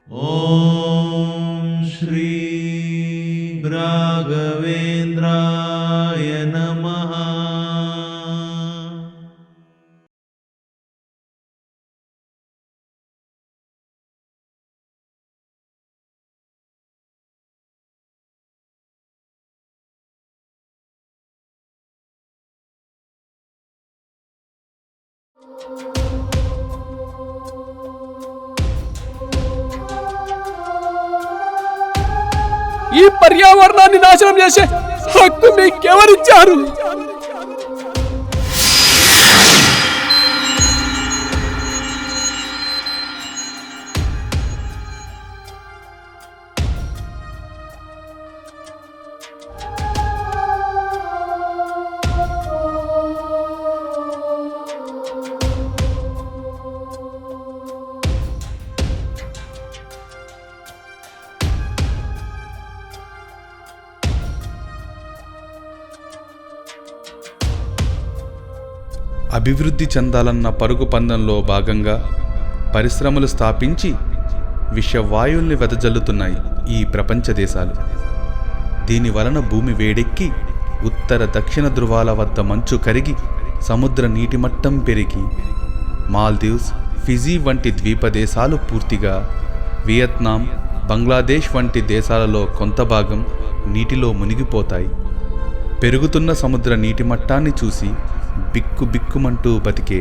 ओम श्री राघवेंद्राय नमः। ఈ పర్యావరణాన్ని నాశనం చేసే హక్కు మీకెవరిచ్చారు? అభివృద్ధి చెందాలన్న పరుగు పందెంలో భాగంగా పరిశ్రమలు స్థాపించి విషవాయువుల్ని వెదజల్లుతున్నాయి ఈ ప్రపంచ దేశాలు. దీనివలన భూమి వేడెక్కి ఉత్తర దక్షిణ ధృవాల వద్ద మంచు కరిగి సముద్ర నీటి మట్టం పెరిగి మాల్దీవ్స్, ఫిజీ వంటి ద్వీప దేశాలు పూర్తిగా, వియత్నాం, బంగ్లాదేశ్ వంటి దేశాలలో కొంత భాగం నీటిలో మునిగిపోతాయి. పెరుగుతున్న సముద్ర నీటి మట్టాన్ని చూసి బిక్కుబిక్కుమంటూ బతికే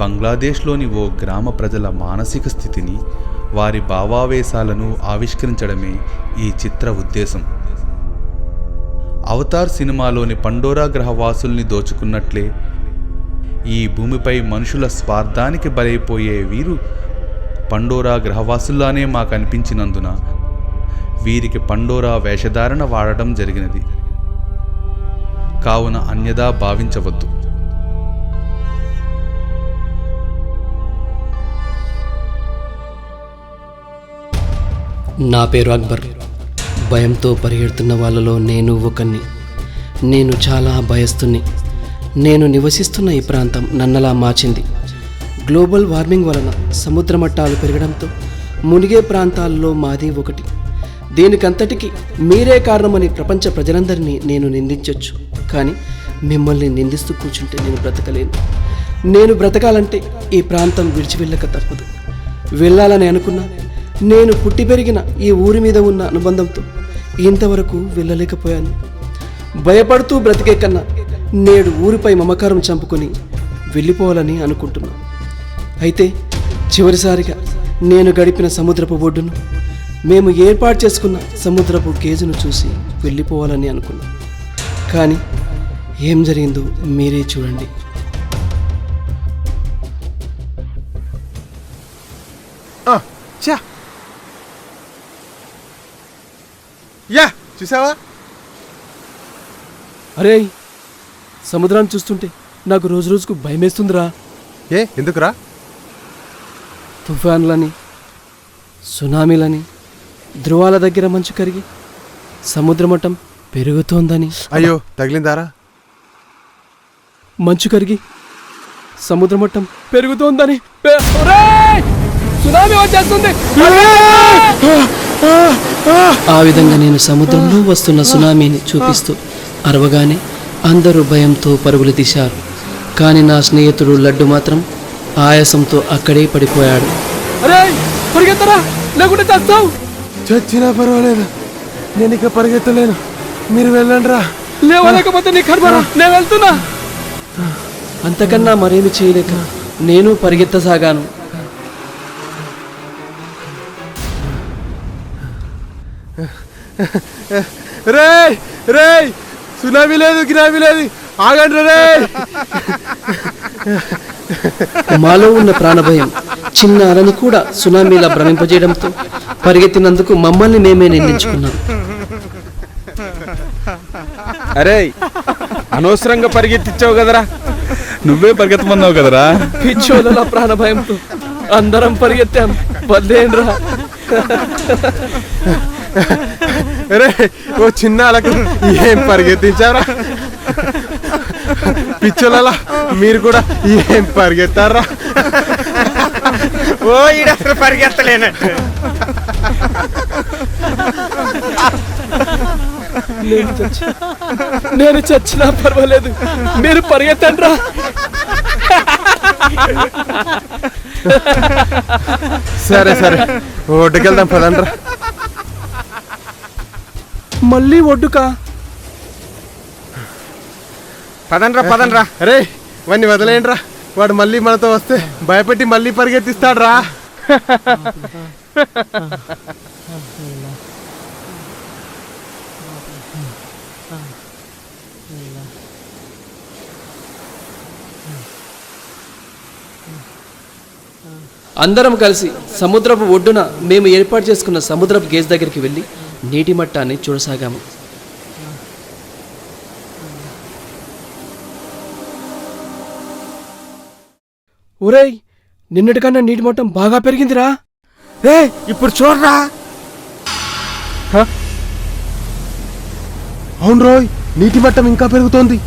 బంగ్లాదేశ్లోని ఓ గ్రామ ప్రజల మానసిక స్థితిని, వారి భావావేశాలను ఆవిష్కరించడమే ఈ చిత్ర ఉద్దేశం. అవతార్ సినిమాలోని పండోరా గ్రహవాసుల్ని దోచుకున్నట్లే ఈ భూమిపై మనుషుల స్వార్థానికి బలైపోయే వీరు పండోరా గ్రహవాసుల్లానే మాకు అనిపించినందున వీరికి పండోరా వేషధారణ వాడడం జరిగినది. కావున అన్యదా భావించవద్దు. నా పేరు అక్బర్. భయంతో పరిగెడుతున్న వాళ్ళలో నేను ఒకన్ని. నేను చాలా భయస్తుని. నేను నివసిస్తున్న ఈ ప్రాంతం నన్నలా మార్చింది. గ్లోబల్ వార్మింగ్ వలన సముద్ర మట్టాలు పెరగడంతో మునిగే ప్రాంతాల్లో మాది ఒకటి. దీనికంతటికి మీరే కారణమని ప్రపంచ ప్రజలందరినీ నేను నిందించవచ్చు. కానీ మిమ్మల్ని నిందిస్తూ కూర్చుంటే నేను బ్రతకలేను. నేను బ్రతకాలంటే ఈ ప్రాంతం విడిచి వెళ్ళక తప్పదు. వెళ్ళాలని అనుకున్నా నేను పుట్టి పెరిగిన ఈ ఊరి మీద ఉన్న అనుబంధంతో ఇంతవరకు వెళ్ళలేకపోయాను. భయపడుతూ బ్రతికే కన్నా నేడు ఊరిపై మమకారం చంపుకొని వెళ్ళిపోవాలని అనుకుంటున్నా. అయితే చివరిసారిగా నేను గడిపిన సముద్రపు ఒడ్డును, మేము ఏర్పాటు చేసుకున్న సముద్రపు గేజును చూసి వెళ్ళిపోవాలని అనుకున్నా. కానీ ఏం జరిగిందో మీరే చూడండి. చూసావా? అరే, సముద్రాన్ని చూస్తుంటే నాకు రోజు రోజుకు భయమేస్తుందిరా. ఎందుకురా? తుఫాన్లని, సునామీలని, ధ్రువాల దగ్గర మంచు కరిగి సముద్ర మట్టం పెరుగుతోందని. అయ్యో, తగిలిందారా? మంచు కరిగి సముద్ర మట్టం పెరుగుతోందని. సునామీ వచ్చేస్తుంది. ఆ విధంగా నేను సముద్రంలో వస్తున్న సునామీని చూపిస్తూ అరవగానే అందరూ భయంతో పరుగులు తీశారు. కానీ నా స్నేహితుడు లడ్డు మాత్రం ఆయాసంతో అక్కడే పడిపోయాడు. చచ్చినా పర్వాలేదు, నేను ఇక పరిగెత్తలేను, మీరు వెళ్ళండి రా. లేవలేకపోతే నీ కర్మరా, నేను వెళ్తున్నా. అంతకన్నా మరేమి చేయలేక నేను పరిగెత్తసాగాను. రేయ్ రేయ్, సునామీ లేదు, గినామీ లేదు, ఆగండి రే. మాలో ఉన్న ప్రాణభయం చిన్న అలని కూడా సునామీలా భ్రమింపజేయడంతో పరిగెత్తినందుకు మమ్మల్ని మేమే నిందించుకున్నాం. అరే, అనవసరంగా పరిగెత్తిచ్చావు కదరా. నువ్వే పరిగెత్తమన్నావు కదరా. పిచ్చోళ్ళ ప్రాణభయంతో అందరం పరిగెత్తాం. వద్దేండ్రా. రే, ఓ చిన్న అలకు ఏం పరిగెత్తించారా? పిచ్చోళ్ళ మీరు కూడా ఏం పరిగెత్తారా? ఓ ఈడ అసలు పరిగెత్తలేనట్టు. నేను చచ్చినా పర్వాలేదు, మీరు పరిగెత్తండి రా. సరే సరే, ఒడ్డుకెళ్దాం పదండ్రా. మళ్ళీ ఒడ్డుకా? పదండ్రా. అరే వాడిని వదిలేయండిరా, వాడు మళ్ళీ మనతో వస్తే భయపెట్టి మళ్ళీ పరిగెత్తిస్తాడ్రా. అందరం కలిసి సముద్రపు ఒడ్డున మేము ఏర్పాటు చేసుకున్న సముద్రపు గేజ్ దగ్గరికి వెళ్ళి నీటి మట్టాన్ని చూడసాగాము. ఒరేయ్, నిన్నటికన్నా నీటి మట్టం బాగా పెరిగిందిరా. రే ఇప్పుడు చూడరా. అవును రోయ్, నీటి మట్టం ఇంకా పెరుగుతోంది.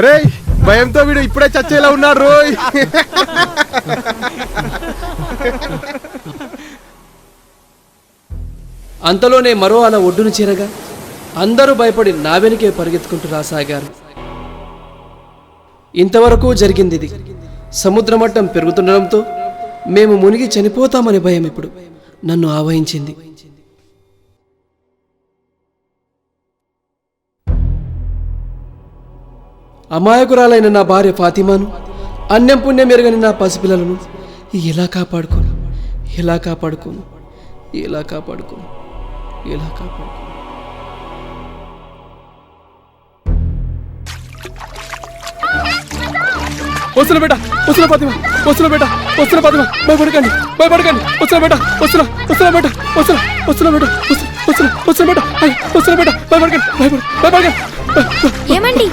రే భయంతో వీడు ఇప్పుడే చచ్చేలా ఉన్నాడు రోయ్. అంతలోనే మరో అల ఒడ్డును చేరగా అందరూ భయపడి నా వెనుకే పరిగెత్తుకుంటూ రాసాగారు. ఇంతవరకు జరిగింది ఇది. సముద్ర మట్టం పెరుగుతుండడంతో మేము మునిగి చనిపోతామనే భయం ఇప్పుడు నన్ను ఆవహించింది. అమాయకురాలైన నా భార్య ఫాతిమాను, అన్యం పుణ్యం ఎరగని నా పసిపిల్లలను ఎలా కాపాడుకోను, ఎలా కాపాడుకోను, ఎలా కాపాడుకోను, ఎలా కాపాడుకోను. వస్తున్నా బేట, వస్తున్నా ఫాతిమా, వస్తున్నా బేట, వస్తున్నా ఫాతిమా, భయపడకండి, భయపడకండి, వస్తున్నా బేట, వస్తున్నా, వస్తున్నా బేట, వస్తున్నా, వస్తున్నా బేట, వస్తున్నా, వస్తున్నా బేట, వస్తున్నా బేట, భయపడకండి, భయపడకండి. ఏమండి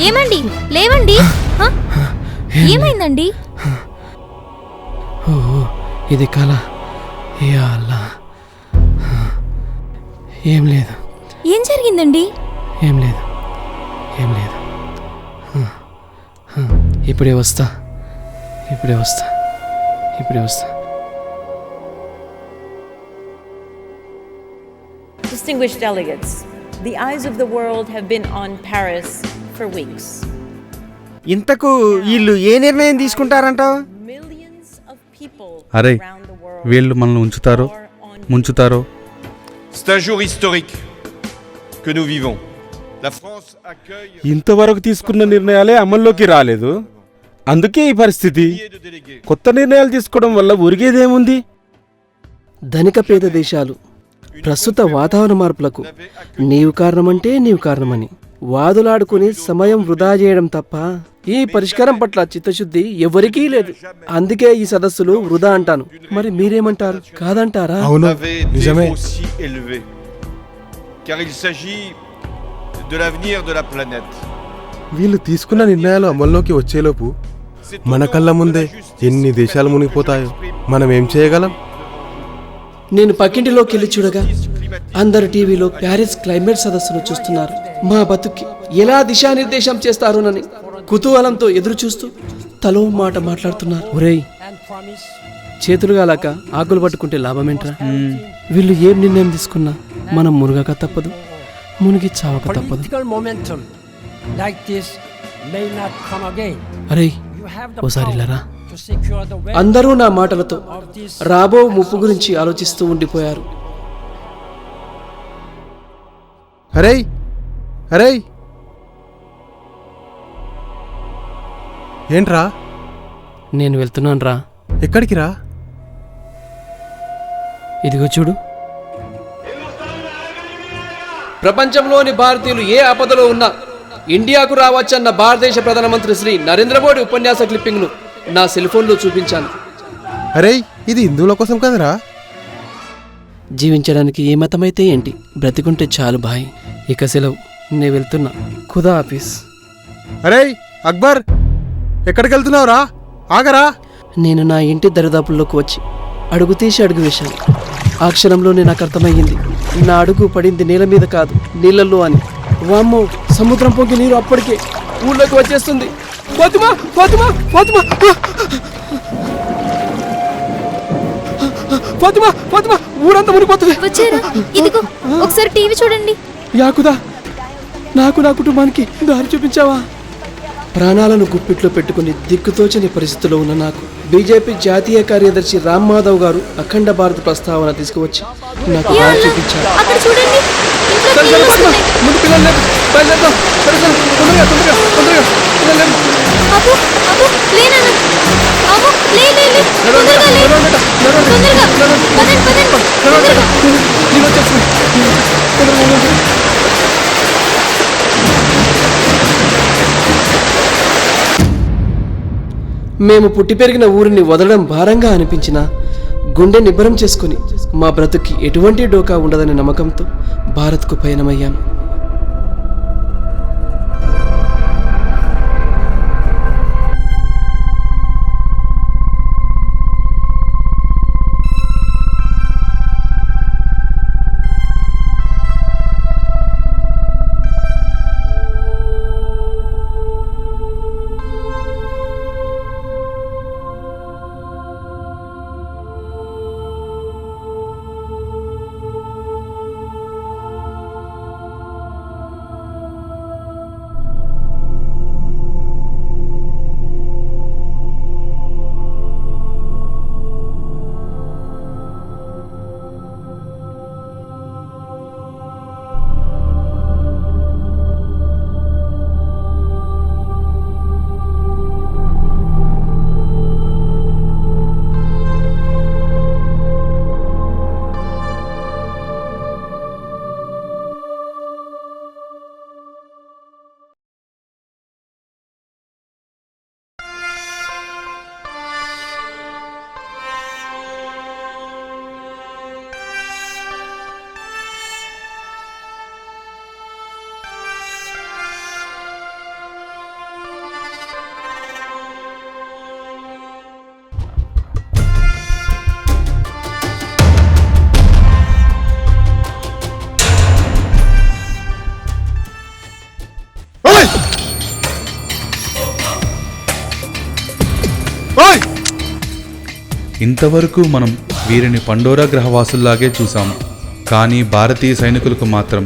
ఏమండి లేవండి. ఏమైందండి? ఓ ఇది కళ. యా అల్లా. ఏం లేదు. ఏం జరిగిందండి? ఏం లేదు, ఏం లేదు. ఇప్పుడే వస్తా, ఇప్పుడే వస్తా, ఇప్పుడే వస్తా. Distinguished delegates, the eyes of the world have been on Paris for weeks. ఇంతకు వీళ్ళు ఏ నిర్ణయం తీసుకుంటారంటావు? Millions of people అరే around the world వీళ్ళు మనల్ని ఉంచుతారో ముంచుతారో. C'est un jour historique que nous vivons. La France accueille ఇంతవరకు తీసుకున్న నిర్ణయాలే అమల్లోకి రాలేదు, అందుకే ఈ పరిస్థితి. milliers de délégués. కొత్త నిర్ణయాలు తీసుకోవడం వల్ల ఒరిగేదేముంది? ధనిక పేద దేశాలు ప్రస్తుత వాతావరణ మార్పులకు నీవు కారణమంటే నీవు కారణమని వాదులాడుకుని సమయం వృధా చేయడం తప్ప ఈ పరిష్కారం పట్ల చిత్తశుద్ధి ఎవరికీ లేదు. అందుకే ఈ సదస్సులు వృధా అంటాను. మరి మీరేమంటారు? కాదంటారా? అవును, Avait été నిజమే. aussi élevé, car il s'agit de l'avenir de la planète. వీళ్ళు తీసుకున్న నిర్ణయాలు అమల్లోకి వచ్చేలోపు మన కళ్ళ ముందే ఎన్ని దేశాలు మునిగిపోతాయో. మనం ఏం చేయగలం? నేను పక్కింటిలోకి వెళ్ళి చూడగా అందరు టీవీలో ప్యారిస్ క్లైమేట్ సదస్సును చూస్తున్నారు. మా బతుక్కి ఎలా దిశానిర్దేశం చేస్తారోనని కుతూహలంతో ఎదురు చూస్తూ తలో మాట మాట్లాడుతున్నారు. ఒరేయ్, చేతులు గాలాక ఆకులు పట్టుకుంటే లాభమేంట్రా? వీళ్ళు ఏం నిర్ణయం తీసుకున్నా మనం మునగక తప్పదు, మునిగి చావక తప్పదు. అరే ఓసారి ఇలారా. అందరూ నా మాటలతో రాబో ముప్పు గురించి ఆలోచిస్తూ ఉండిపోయారు. అరే అరే ఏంట్రా? నేను వెళ్తున్నాను రా. ఎక్కడికి రా? ఇదిగో చూడు. ప్రపంచంలోని భారతీయులు ఏ ఆపదలో ఉన్నా ఇండియాకు రావచ్చన్న భారతదేశ ప్రధానమంత్రి శ్రీ నరేంద్ర మోడీ ఉపన్యాస క్లిప్పింగ్ను నా సెల్ ఫోన్లో చూపించాను. అరే ఇది హిందువుల కోసం కదరా? జీవించడానికి ఏ మతమైతే ఏంటి, బ్రతికుంటే చాలు భాయ్. ఇక సెలవు, నేను వెళ్తున్నా. ఖుదా ఆఫీస్. అరే అక్బర్, ఎక్కడికి వెళ్తున్నావురా? ఆగరా. నేను నా ఇంటి దరిదాపుల్లోకి వచ్చి అడుగు తీసి అడుగు వేశాను. ఆ క్షణంలోనే నాకు అర్థమయ్యింది నా అడుగు పడింది నేల మీద కాదు నీళ్ళల్లో అని. వామ్మో, సముద్రం పొంగి నీరు అప్పటికే ఊళ్ళోకి వచ్చేస్తుంది. ఫాతిమా, ఫాతిమా, ఫాతిమా, ఫాతిమా, ఫాతిమా, ఊరంతా మునిగిపోతుంది. వచ్చారా? ఇదిగో ఒకసారి టీవీ చూడండి. యాకుదా, నాకు నా కుటుంబానికి దారి చూపించావా? ప్రాణాలను గుప్పిట్లో పెట్టుకుని దిక్కుతోచని పరిస్థితిలో ఉన్న నాకు బీజేపీ జాతీయ కార్యదర్శి రామ్ మాధవ్ గారు అఖండ భారత్ ప్రస్తావన తీసుకువచ్చి నాకు యా దారి అల్లా, చూపించారు. అక్కడ చూడండి. ఇంట్లో సరే, నీళ్ళు సరే, ఫాతిమా, వస్తున్నాయి. ముందు పిల్లలు లేపు, బయలుదేరుదాం. సరే, సరే, తొందరగా, తొందరగా, తొందరగా, పిల్లలు లేపు. అబ్బో, అబ్బో, లేనన్న. అబ్బో, లే, లే, లే. తొందరగా లే. తొందరగా. పదండి, పదండి. తొందరగా. నీళ్ళు వచ్చేస్తుంది. తొందరగా ఉండండి. మేము పుట్టి పెరిగిన ఊరిని వదలడం భారంగా అనిపించినా గుండె నిబ్బరం చేసుకుని మా బ్రతుక్కి ఎటువంటి డోకా ఉండదనే నమ్మకంతో భారత్కు పయనమయ్యాం. ఇంతవరకు మనం వీరిని పండోరా గ్రహవాసుల్లాగే చూసాం. కానీ భారతీయ సైనికులకు మాత్రం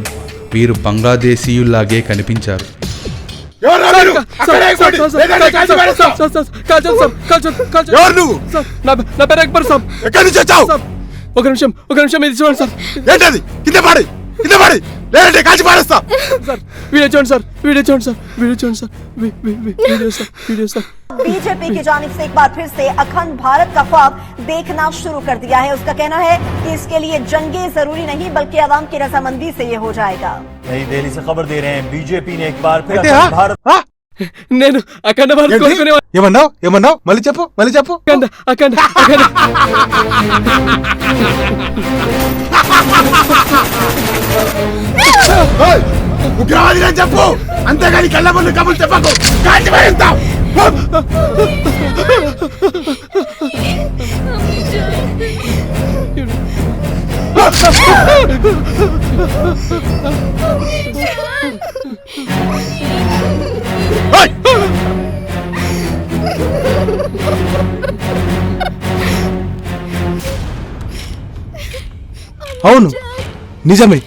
వీరు బంగ్లాదేశీయుల్లాగే కనిపించారు. ఒక నిమిషం ఇది చూడండి సార్. వీడియో చూడండి సార్, వీడియో చూడండి సార్, వీడియో చూడండి సార్, వీడియో సార్. बीजेपी की जानिब से एक बार फिर से अखंड भारत का ख्वाब देखना शुरू कर दिया है. उसका कहना है कि इसके लिए जंगे जरूरी नहीं बल्कि आवाम की रजामंदी से ये हो जाएगा. नई दिल्ली से खबर दे रहे हैं, बीजेपी ने एक बार फिर अखंड भारत నేను అఖండ భారత్ కోరుకునే ఏమన్నావు ఏమన్నావు మళ్ళీ చెప్పు మళ్ళీ చెప్పు. అఖండ అఖండ అఖండ ఉగ్రవాది అని చెప్పు, అంతేగాని కళ్ళ ముందు కబులు చెప్పకు. కాల్చి పారేస్తాం. అవును, నిజమే.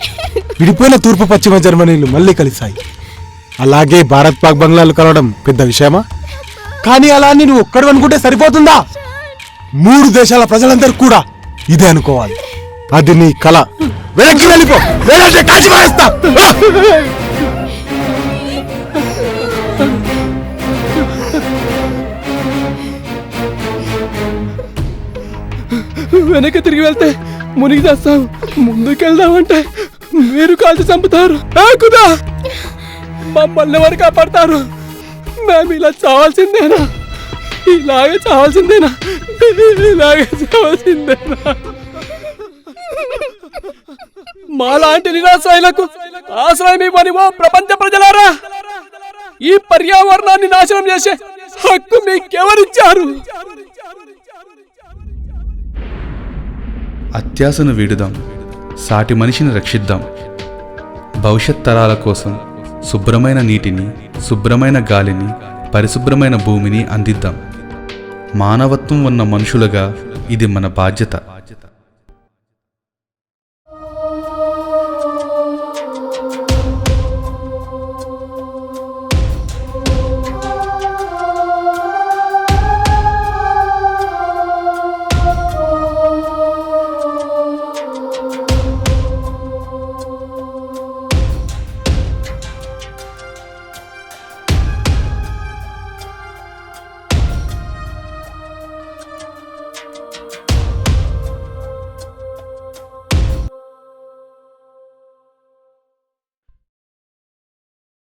విడిపోయిన తూర్పు పశ్చిమ జర్మనీలు మళ్ళీ కలిశాయి. అలాగే భారత్ పాక్ బంగ్లాలు కలవడం పెద్ద విషయమా? కానీ అలా అని నువ్వు ఒక్కడు అనుకుంటే సరిపోతుందా? 3 దేశాల ప్రజలందరూ కూడా ఇదే అనుకోవాలి. అది నీ కళ. వెనక్కి వెళ్ళిపో, లేదంటే కాల్చి పారేస్తా. వెనక్కి తిరిగి వెళ్తే మునిగి చేస్తాం, ముందుకెళ్దామంటే మీరు కాల్చి చంపుతారు. కుదా మమ్మల్ని ఎవరు కాపాడతారు? మేము ఇలా చావాల్సిందేనా? ఇలాగే చావాల్సిందేనా? ఇలాగే చావాల్సిందేనా? మాలాంటి నిరాశ్రయులకు ఆశ్రయం ఇవ్వని ఓ ప్రపంచ ప్రజలారా, ఈ పర్యావరణాన్ని నాశనం చేసే హక్కు మీకెవరిచ్చారు? అత్యాశను వీడుదాం, సాటి మనిషిని రక్షిద్దాం. భవిష్యత్ తరాల కోసం శుభ్రమైన నీటిని, శుభ్రమైన గాలిని, పరిశుభ్రమైన భూమిని అందిద్దాం. మానవత్వం ఉన్న మనుషులుగా ఇది మన బాధ్యత.